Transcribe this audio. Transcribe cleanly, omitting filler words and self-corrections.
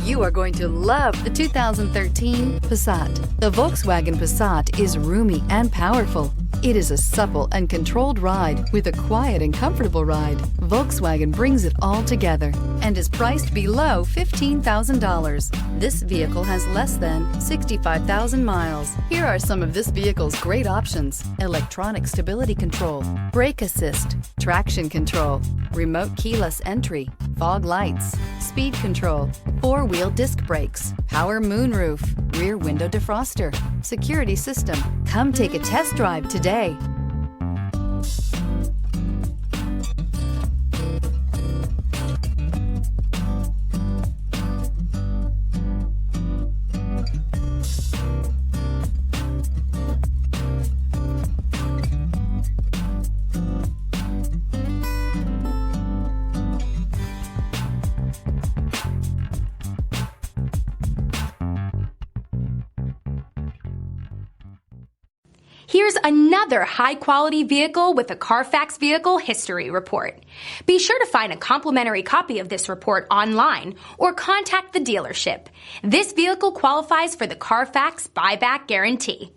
You are going to love the 2013 Passat. The Volkswagen Passat is roomy and powerful. It is a supple and controlled ride with a quiet and comfortable ride. Volkswagen brings it all together and is priced below $15,000. This vehicle has less than 65,000 miles. Here are some of this vehicle's great options: electronic stability control, brake assist, traction control, remote keyless entry, fog lights, speed control, four-wheel disc brakes, power moonroof, rear window defroster, security system. Come take a test drive today. Here's another high-quality vehicle with a Carfax Vehicle History Report. Be sure to find a complimentary copy of this report online or contact the dealership. This vehicle qualifies for the Carfax Buyback Guarantee.